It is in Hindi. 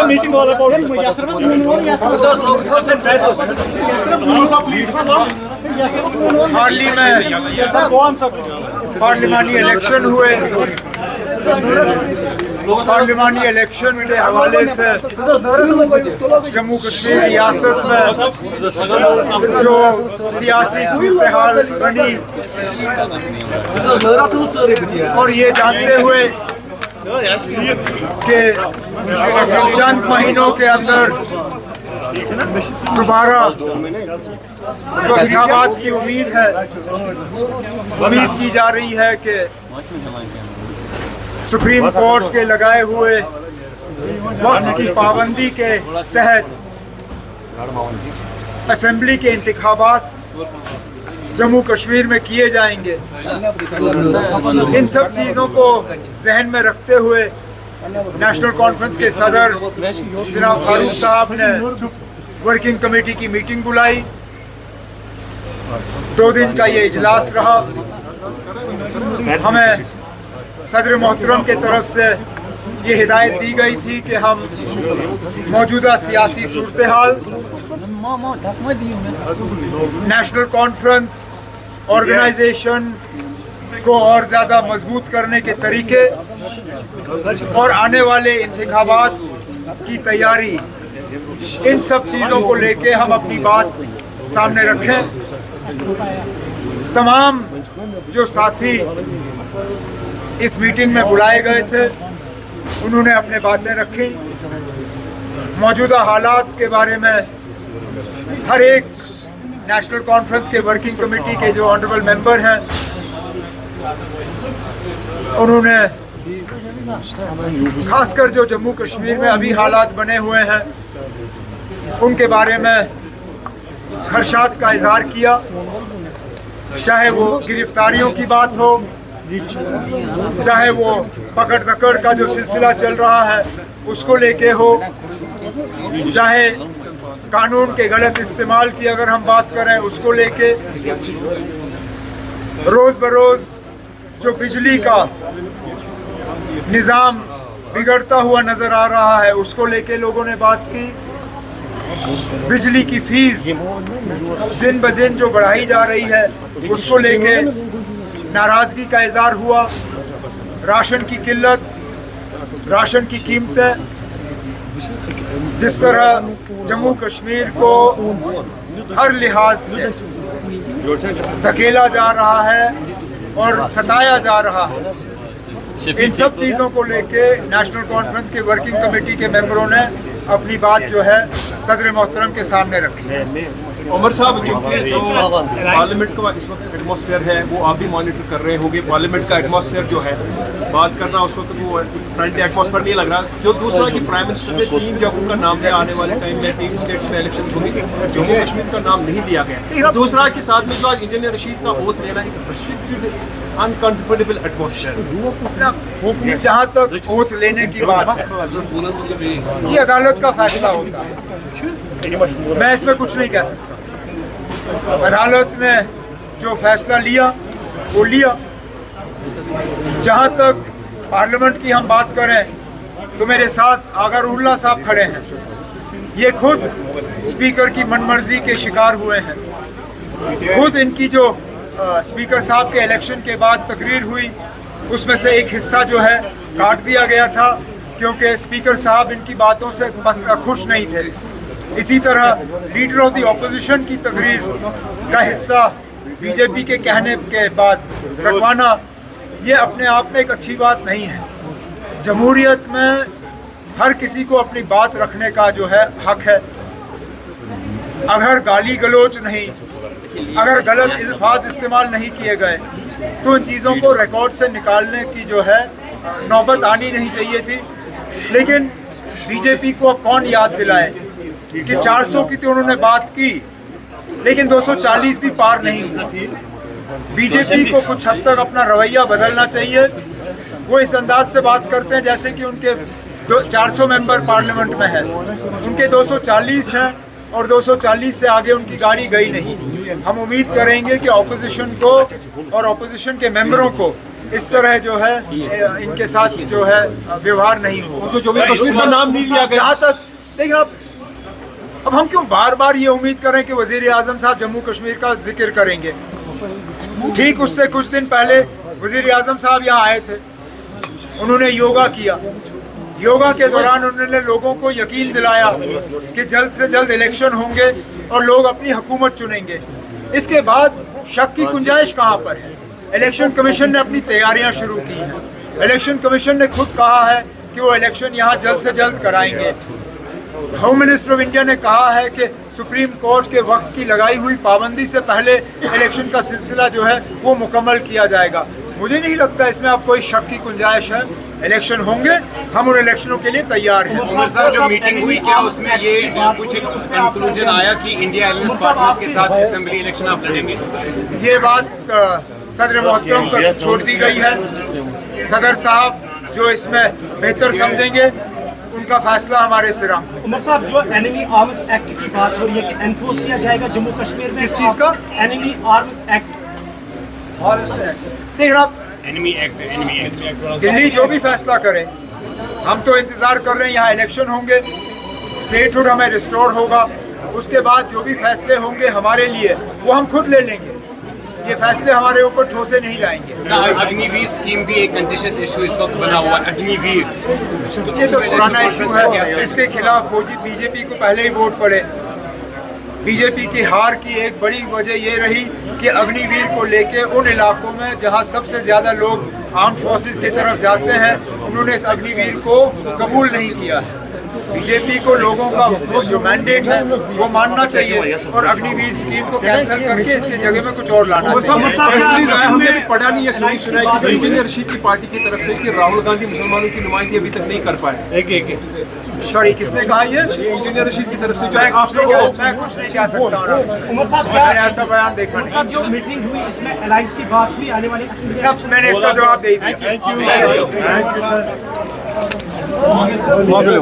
meeting all about हाल ही में पार्लिमानी इलेक्शन हुए। पार्लिमानी इलेक्शन के हवाले से जम्मू कश्मीर रियासत में जो सियासी सूरत हाल बनी और ये जानते हुए कि चंद महीनों के अंदर दोबारा इंतखाबात की उम्मीद है। उम्मीद की जा रही है कि सुप्रीम कोर्ट के लगाए हुए वक्त की पाबंदी के तहत असेंबली के इंतखाबात जम्मू कश्मीर में किए जाएंगे। इन सब चीज़ों को जहन में रखते हुए नेशनल कॉन्फ्रेंस के सदर जनाब फारूक साहब ने वर्किंग कमेटी की मीटिंग बुलाई। 2 दिन का ये इजलास रहा। हमें सदर मोहतरम के तरफ से ये हिदायत दी गई थी कि हम मौजूदा सियासी सूरत हाल, नेशनल कॉन्फ्रेंस ऑर्गेनाइजेशन को और ज़्यादा मजबूत करने के तरीके और आने वाले इंतखाबात की तैयारी, इन सब चीज़ों को लेके हम अपनी बात सामने रखें। तमाम जो साथी इस मीटिंग में बुलाए गए थे उन्होंने अपने बातें रखी। मौजूदा हालात के बारे में हर एक नेशनल कॉन्फ्रेंस के वर्किंग कमेटी के जो ऑनरेबल मेंबर हैं उन्होंने खासकर जो जम्मू कश्मीर में अभी हालात बने हुए हैं उनके बारे में खदशात का इजहार किया। चाहे वो गिरफ्तारियों की बात हो, चाहे वो पकड़ दकड़ का जो सिलसिला चल रहा है उसको लेके हो, चाहे कानून के गलत इस्तेमाल की अगर हम बात करें उसको लेके, रोज़ बरोज़ जो बिजली का निज़ाम बिगड़ता हुआ नज़र आ रहा है उसको लेके लोगों ने बात की। बिजली की फीस दिन ब दिन जो बढ़ाई जा रही है उसको लेके नाराज़गी का इज़हार हुआ। राशन की किल्लत, राशन की कीमतें, जिस तरह जम्मू कश्मीर को हर लिहाज से धकेला जा रहा है और सताया जा रहा है, इन सब चीज़ों को लेके नेशनल कॉन्फ्रेंस के वर्किंग कमेटी के मेंबरों ने अपनी बात जो है सदर मोहतरम के सामने रखी। उमर साहब, जो पार्लियामेंट का इस वक्त एटमॉस्फेयर है वो आप भी मॉनिटर कर रहे होंगे। पार्लियामेंट का एटमॉस्फेयर जो है बात करना उस वक्त वो फ्रंटली एटमॉस्फेयर नहीं लग रहा। जो दूसरा कि प्राइम मिनिस्टर ने 3 जगहों का नाम लिया, आने वाले टाइम में 3 स्टेट्स में इलेक्शन होंगे, जम्मू कश्मीर का नाम नहीं लिया गया। दूसरा के साथ में जो आज इंजीनियर रशीद का ओथ लेना एक रिस्ट्रिक्टेड अनकंफर्टेबल एटमॉस्फेयर। जहाँ तक ओथ लेने की बात है ये अदालत का फैसला होता है, मैं इसमें कुछ नहीं कह सकता। अदालत ने जो फैसला लिया वो लिया। जहाँ तक पार्लियामेंट की हम बात करें तो मेरे साथ आगा रूहुल्लाह साहब खड़े हैं। ये खुद स्पीकर की मनमर्जी के शिकार हुए हैं। खुद इनकी जो स्पीकर साहब के इलेक्शन के बाद तकरीर हुई उसमें से एक हिस्सा जो है काट दिया गया था क्योंकि स्पीकर साहब इनकी बातों से खुश नहीं थे। इसी तरह लीडर ऑफ द ऑपोजिशन की तकरीर का हिस्सा बीजेपी के कहने के बाद कटवाना ये अपने आप में एक अच्छी बात नहीं है। जमहूरियत में हर किसी को अपनी बात रखने का जो है हक है। अगर गाली गलोच नहीं, अगर गलत अल्फाज इस्तेमाल नहीं किए गए तो इन चीज़ों को रिकॉर्ड से निकालने की जो है नौबत आनी नहीं चाहिए थी। लेकिन बीजेपी को कौन याद दिलाए कि 400 की तो उन्होंने बात की लेकिन 240 भी पार नहीं हुआ। बीजेपी को कुछ हद तक अपना रवैया बदलना चाहिए। वो इस अंदाज से बात करते हैं जैसे कि उनके 400 मेंबर पार्लियामेंट में है, उनके 240 हैं और 240 से आगे उनकी गाड़ी गई नहीं। हम उम्मीद करेंगे कि ऑपोजिशन को और ऑपोजिशन के मेंबरों को इस तरह जो है इनके साथ जो है व्यवहार नहीं हो। जो जम्मू कश्मीर का नाम नहीं लिया गया। जहाँ तक देखिए अब हम क्यों बार बार ये उम्मीद करें कि वजीर आजम साहब जम्मू कश्मीर का जिक्र करेंगे। ठीक उससे कुछ दिन पहले वजीर आजम साहब यहाँ आए थे, उन्होंने योगा किया। योगा के दौरान उन्होंने लोगों को यकीन दिलाया कि जल्द से जल्द इलेक्शन होंगे और लोग अपनी हुकूमत चुनेंगे। इसके बाद शक की गुंजाइश कहाँ पर है? इलेक्शन कमीशन ने अपनी तैयारियां शुरू की हैं। इलेक्शन कमीशन ने खुद कहा है कि वो इलेक्शन यहाँ जल्द से जल्द कराएंगे। होम मिनिस्टर ऑफ इंडिया ने कहा है कि सुप्रीम कोर्ट के वक्त की लगाई हुई पाबंदी से पहले इलेक्शन का सिलसिला जो है वो मुकम्मल किया जाएगा। मुझे नहीं लगता इसमें अब कोई शक की गुंजाइश है। इलेक्शन होंगे, हम उन इलेक्शनों के लिए तैयार हैं। उमर साहब, जो मीटिंग हुई क्या उसमें ये कुछ कंक्लूजन आया कि इंडिया अलायंस पार्टनर्स के साथ असेंबली इलेक्शन आप लड़ेंगे? ये बात सदर मोहतरम को छोड़ दी गई है। सदर साहब जो इसमें बेहतर समझेंगे उनका फैसला हमारे सिर आंखों में। उमर साहब, जो एनिमी आर्म्स एक्ट की बात हो रही है कि एनफोर्स किया जाएगा जम्मू कश्मीर में, किस चीज़ का? Enemy arms act. देख रहा एनिमी एक्ट दिल्ली जो भी फैसला करे, हम तो इंतजार कर रहे हैं। यहाँ इलेक्शन होंगे, स्टेटहुड हमें रिस्टोर होगा, उसके बाद जो भी फैसले होंगे हमारे लिए वो हम खुद ले लेंगे। ये फैसले हमारे ऊपर ठोसे नहीं जाएंगे। अग्निवीर स्कीम भी एक कंटेस्टेड इशू इस वक्त बना हुआ है। अग्निवीर ये तो पुराना इशू है, इसके खिलाफ बीजेपी को पहले ही वोट पड़े। बीजेपी की हार की एक बड़ी वजह ये रही कि अग्निवीर को लेके उन इलाकों में जहां सबसे ज़्यादा लोग आर्म फोर्सेस की तरफ जाते हैं, उन्होंने इस अग्निवीर को कबूल नहीं किया है। बीजेपी को लोगों का जो मैंडेट है वो मानना चाहिए और अग्निवीर स्कीम को कैंसिल करके इसकी जगह में कुछ और लाना चाहिए। हमने भी पढ़ा नहीं, ये सुना है कि जो इंजीनियर रशीद की पार्टी की तरफ से कि राहुल गांधी मुसलमानों की नुमाइंदगी अभी तक नहीं कर पाए। सॉरी, किसने कहा ये? इंजीनियर रशीद की तरफ से जो मैं कुछ नहीं कह सकता हूँ। उमर साहब, मैंने ऐसा बयान देखा उमर साहब, जो मीटिंग हुई इसमें अलायंस की बात हुई आने वाली असेंबली। नहीं। मैंने इसका जवाब दे दिया।